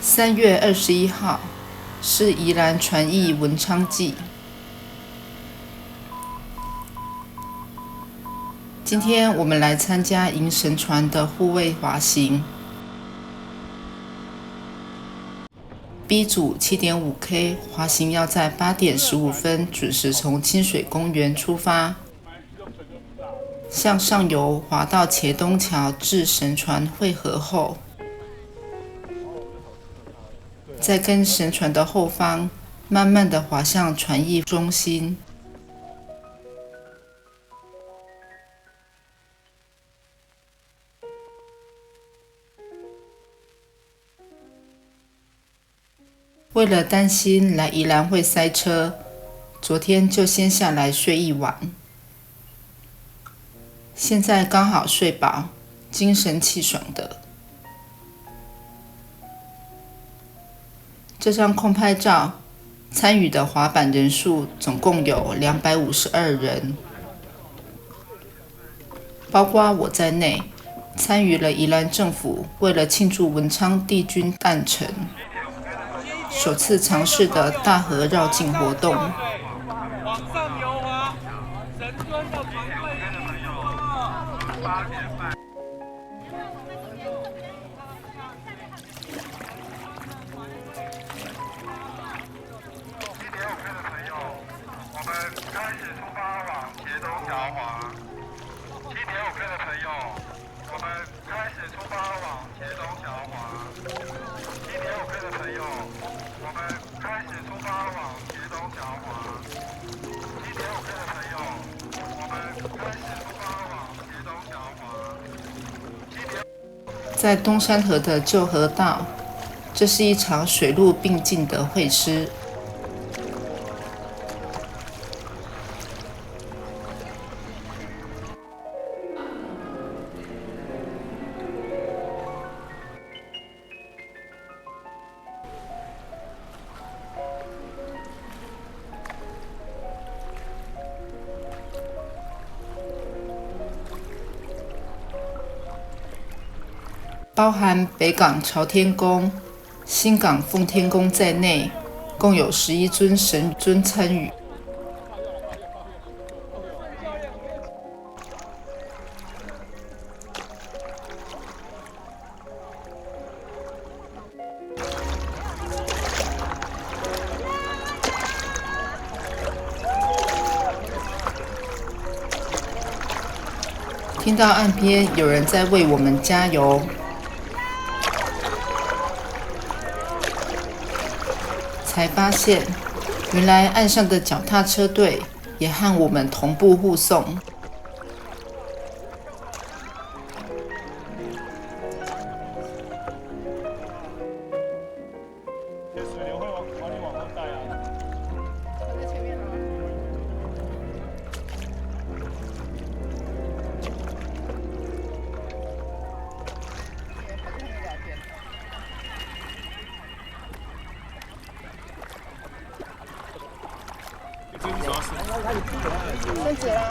3月21号是宜兰传艺文昌祭。今天我们来参加迎神船的护卫滑行。B 组 7.5K 滑行要在8点15分准时从清水公园出发，向上游滑到茄东桥至神船汇合后，再跟神船的后方慢慢地滑向船艺中心。为了担心来宜兰会塞车，昨天就先下来睡一晚。现在刚好睡饱，精神气爽的。这张空拍照，参与的滑板人数总共有252人，包括我在内，参与了宜兰政府为了庆祝文昌帝君诞辰，首次尝试的大河绕境活动。往上游滑，神尊的船队8点半。开始出发往茄东桥滑。7.5K 的朋友，我们开始出发往茄东桥滑。7.5K 的朋友，我们开始出发往茄东桥滑。7.5K 的朋友，我们开始出发往茄东桥滑。在东山河的旧河道，这是一场水陆并进的会师。包含北港朝天宫、新港奉天宫在内，共有11尊神尊参与。听到岸边有人在为我们加油。才发现，原来岸上的脚踏车队也和我们同步护送。水流会往你往后带啊。在前面吗？升级了。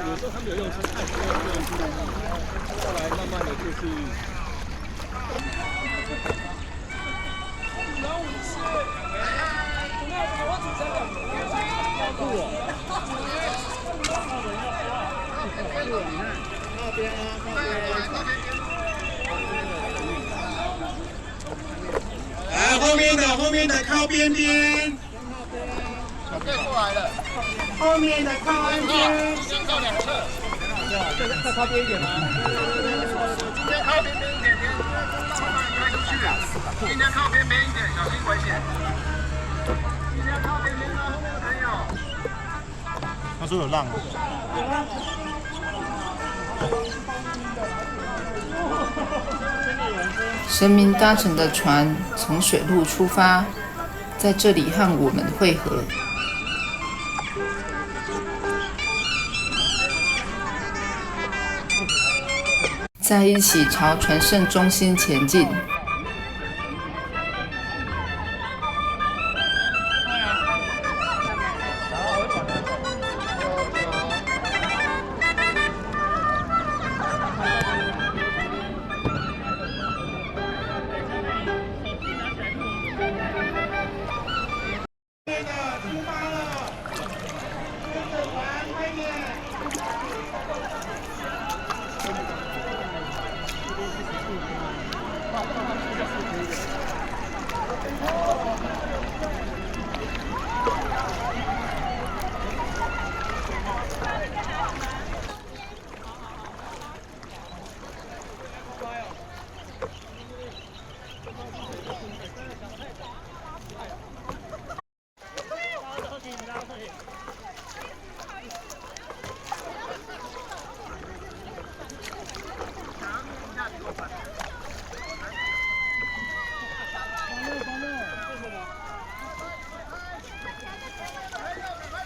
有时候他们有用看后来慢慢的就是后面的靠边边，对过来了。后面的靠岸边，先靠两侧。再靠边一点吗？今天靠边边一点，开出去啊！今天靠边边一点，小心危险。今天靠边边吗？后面的朋友。他说有浪。神明搭乘的船从水路出发，在这里和我们会合。在一起朝传圣中心前进。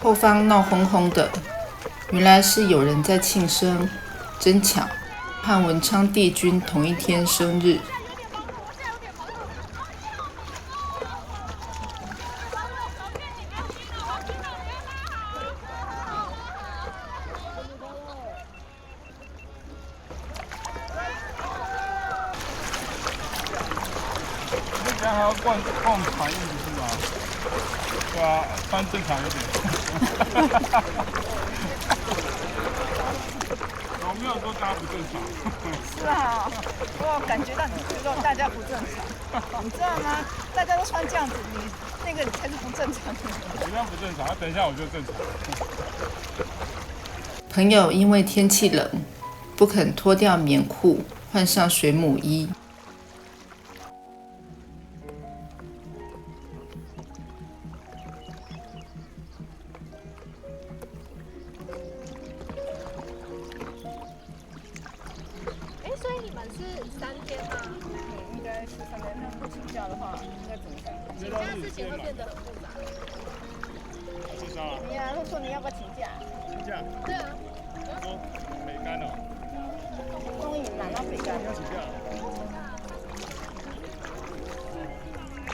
后方闹哄哄的，原来是有人在庆生，真巧，和文昌帝君同一天生日。这边还要逛船艺是吗？对啊，穿正常一点。我没有说大家不正常。是啊，我感觉到你说大家不正常，你知道吗？大家都穿这样子，你那个你才是不正常的。我这样不正常，等一下我就正常。朋友因为天气冷，不肯脱掉棉裤，换上水母衣。所以你们是3天吗？应该是3天，那不请假的话，应该怎么办？请假事情会变得很复杂。是啥？你啊，他说你要不要请假？请假？对啊，说北干了。中影嘛，那北干。要请假？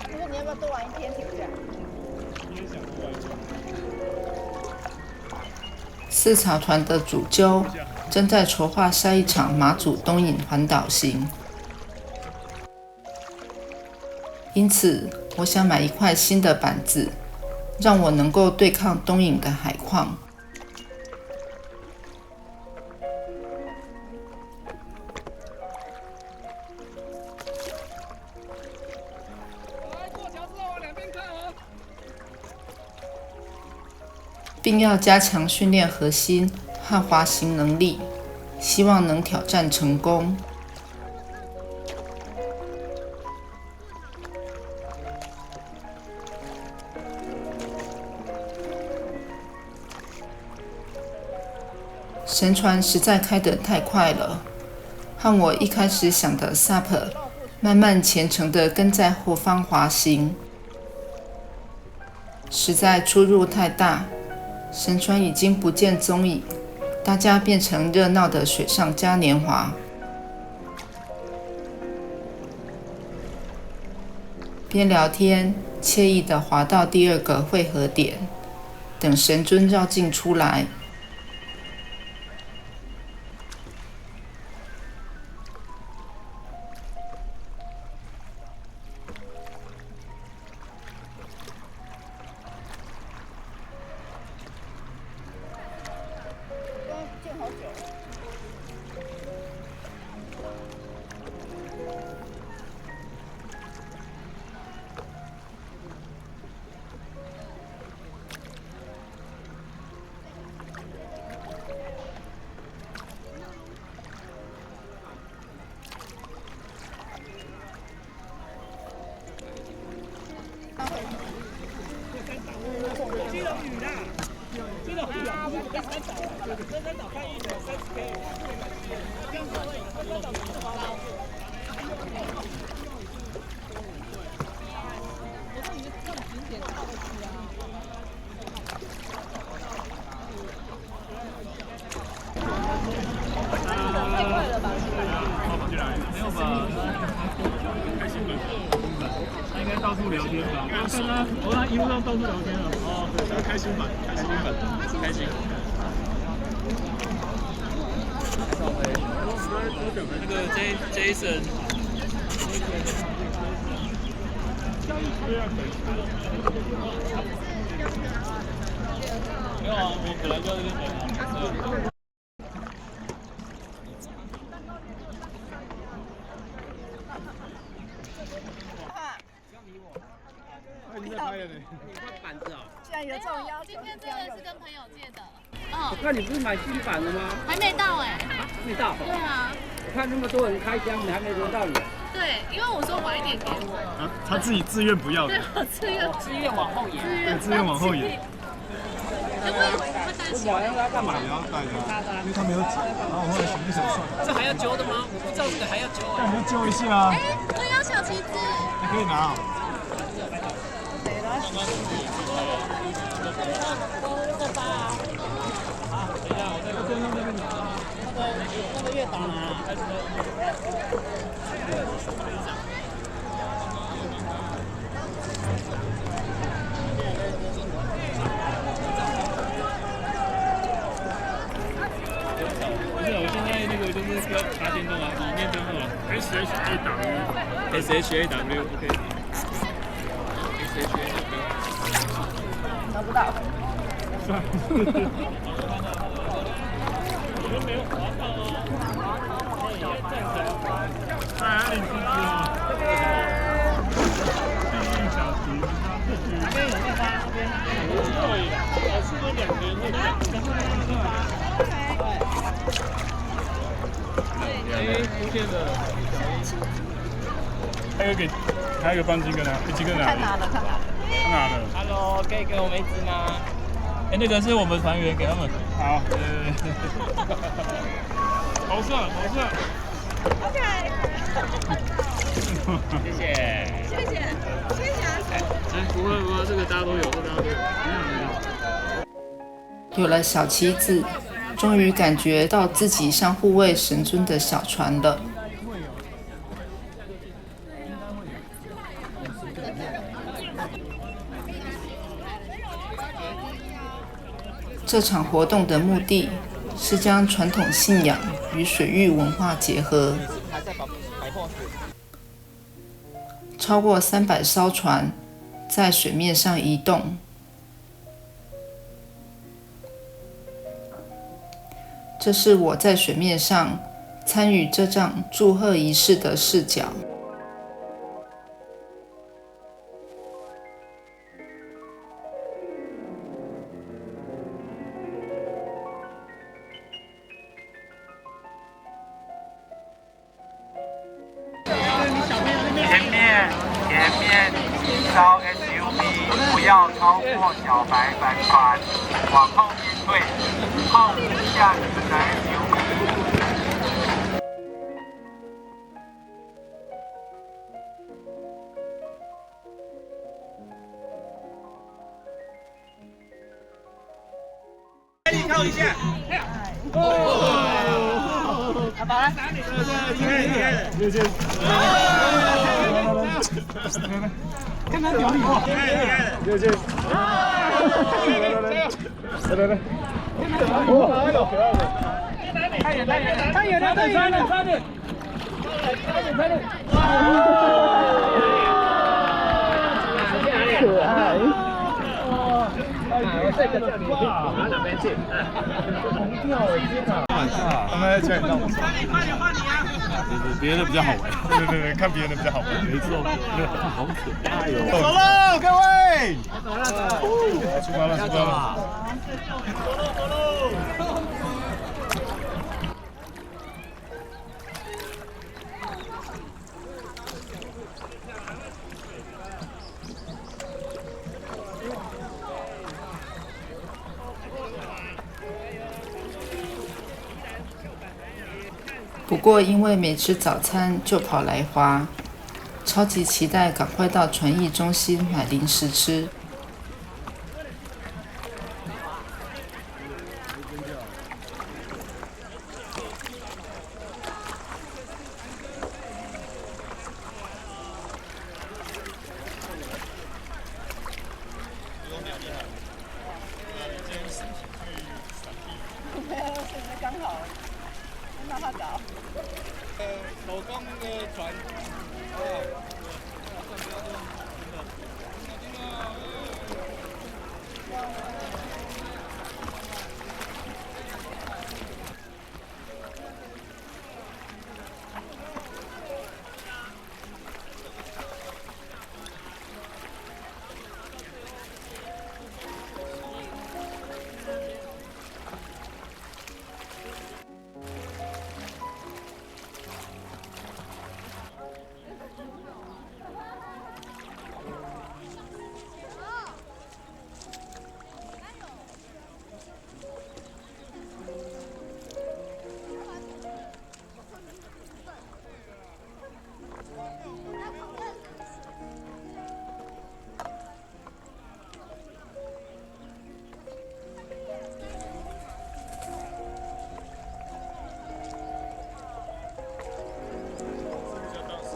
他说你要不要多玩1天请假？你也想多玩一天？四草团的主揪正在筹划下一场马祖东引环岛行，因此我想买一块新的板子，让我能够对抗东引的海况。并要加强训练核心和滑行能力，希望能挑战成功。神船实在开得太快了，和我一开始想的 SUP 慢慢虔诚地跟在后方滑行，实在出入太大。神船已经不见踪影，大家变成热闹的水上嘉年华。边聊天，惬意地滑到第2个汇合点，等神尊绕境出来。见好久。基隆屿啦，基隆屿啊，我跟山岛，跟山岛看1人30K，这样子会山岛比较高。我说你的这种景点到得去啊。太快了吧！天吧。我看他一路上到处聊天了。哦，开心版，开心。那个 Jason。没有啊，我本来就在这边等啊。既然有这种要求，今天真的是跟朋友借的。我看你不是买新版的吗？还没到哎。还没到。对啊。我看那么多人开箱，你还没轮到你。对，因为我说晚一点给我。啊，他自己自愿不要的。对，我自愿往后延。自愿往后延。我晚上要干嘛？也要带的，因为他没有剪，然后我后来选一手算。这还要揪的吗？我不知道这个还要揪啊。那你要揪一下啊。哎，我也要小旗子。你可以拿。那个月打哪？不是，我现在那个就是要插电动啊，里面真的 SHAW OK。得不到。你们没有滑到啊？你要站起来。哎，你知道。幸运小题。那边有那边那边。对，我是都2个人在讲。出现的。还有一个棒金跟他，金跟哪里？看哪了？他拿了。Hello， 可以给我们一支吗？哎，那个是我们团员给他们。好，好帅，好帅。OK。谢谢。不会，这个大家都有，有了小旗子，终于感觉到自己像护卫神尊的小船了。这场活动的目的是将传统信仰与水域文化结合。超过300艘船在水面上移动。这是我在水面上参与这场祝贺仪式的视角。前面一艘 SUV 不要超过小白帆船，往后面退，后下驶的 SUV。靠一下。好吧，看他表演，六件，来，太远了，差点，可爱。我这个叫你往哪边去？红掉了，天哪！他们在叫你让我对，别的比较好玩。对，看别人的比较好玩。没错，好可爱哟！走喽，各位！出发了！走喽！不过因为没吃早餐就跑来滑，超级期待赶快到传艺中心买零食吃。让他搞。手工的船，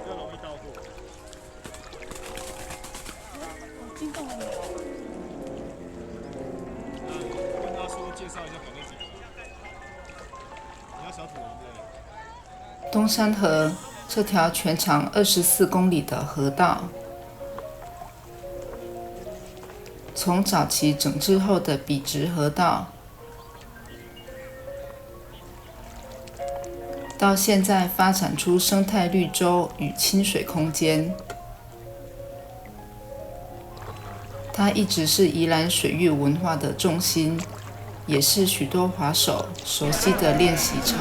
比较容易到货。听懂了没有？问他说介绍一下反正姐。你要小土人对不对？东山河这条全长24公里的河道，从早期整治后的笔直河道，到现在发展出生态绿洲与亲水空间，它一直是宜兰水域文化的重心，也是许多滑手熟悉的练习场。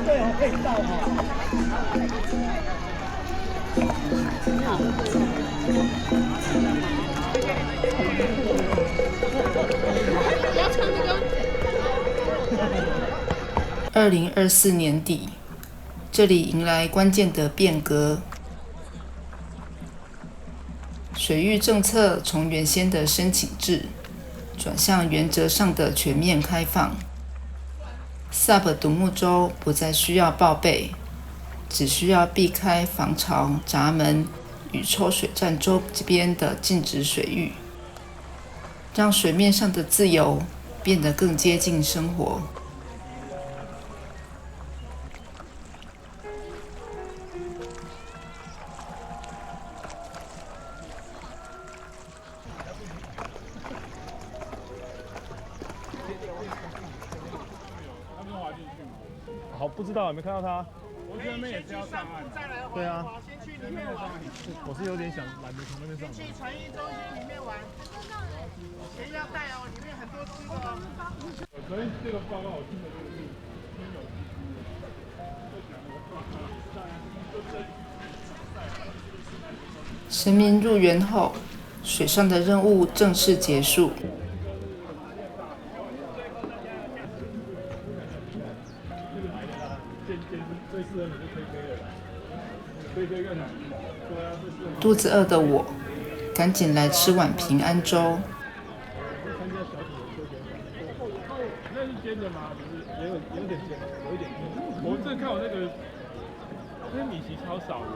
对哦，可以倒哈。2024年底，这里迎来关键的变革。水域政策从原先的申请制，转向原则上的全面开放。SUP 独木舟不再需要报备，只需要避开防潮闸门与抽水站周边的禁止水域，让水面上的自由变得更接近生活。好，不知道有没有看到他？我觉得那边也是要上岸。对啊。先去里面玩。我是有点想懒得从那边上。去传艺中心里面玩。钱要带哦，里面很多吃的哦。所以这个报告我听的就是神明入园后，水上的任务正式结束。最适合你就推飞了，推飞更难。对啊，最适合。肚子饿的我，赶紧来吃碗平安粥。参加小组的休闲团，那是煎的吗？不是，有点煎，有一点。我这看我那个，那米奇超少的。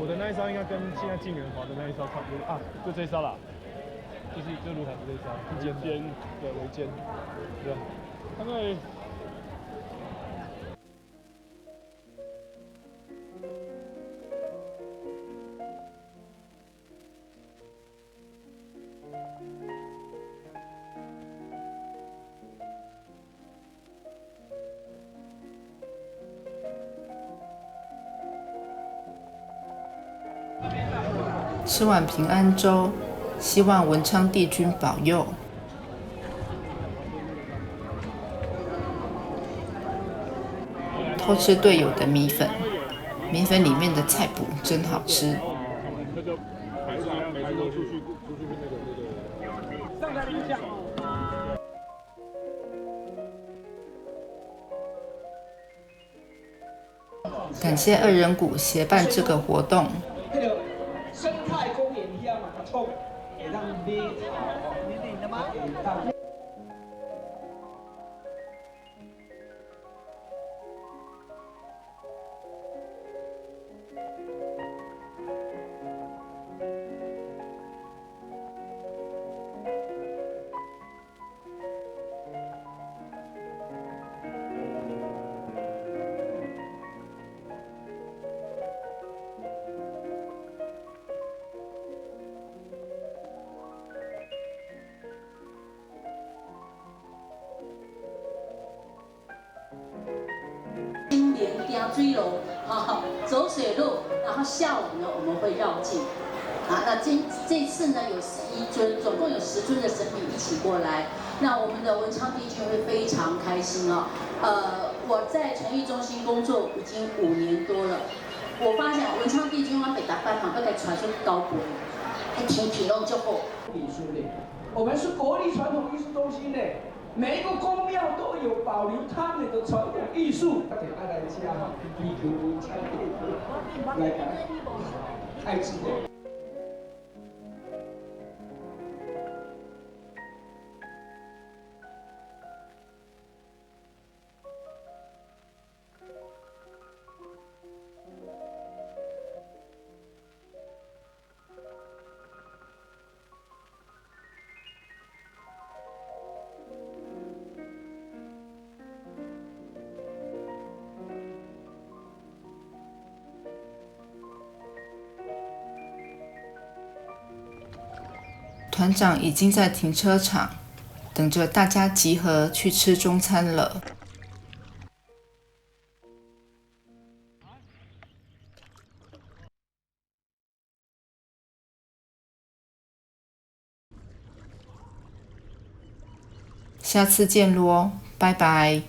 我的那一艘应该跟现在进人华的那一艘差不多啊，就这一艘啦，就是卢凯的这一艘，煎，对，微煎，对，大概。吃碗平安粥，希望文昌帝君保佑。偷吃队友的米粉，米粉里面的菜脯真好吃。感谢二人谷协办这个活动。生态公园一样嘛，冲，也让你好，你领了吗？追楼走水路，然后下午呢我们会绕境。那这次呢有11尊，总共有10尊的神明一起过来。那我们的文昌帝君会非常开心哦。我在传艺中心工作已经5年多了，我发现文昌帝君我北大班嘛，要给传出高博，还挺体弄就好。艺术类，我们是国立传统艺术中心的，每一个宫庙都有保留他们的传统艺术。给爱来家，一个文昌帝君来感爱之的。团长已经在停车场等着大家集合去吃中餐了。下次见咯，拜拜。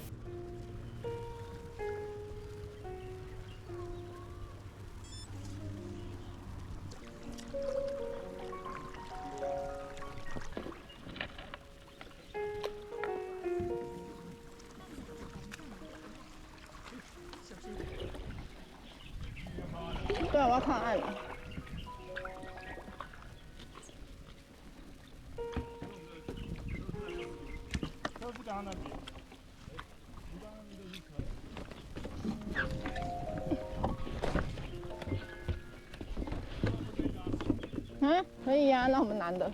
对啊，我要看岸了。可以呀，那我们男的。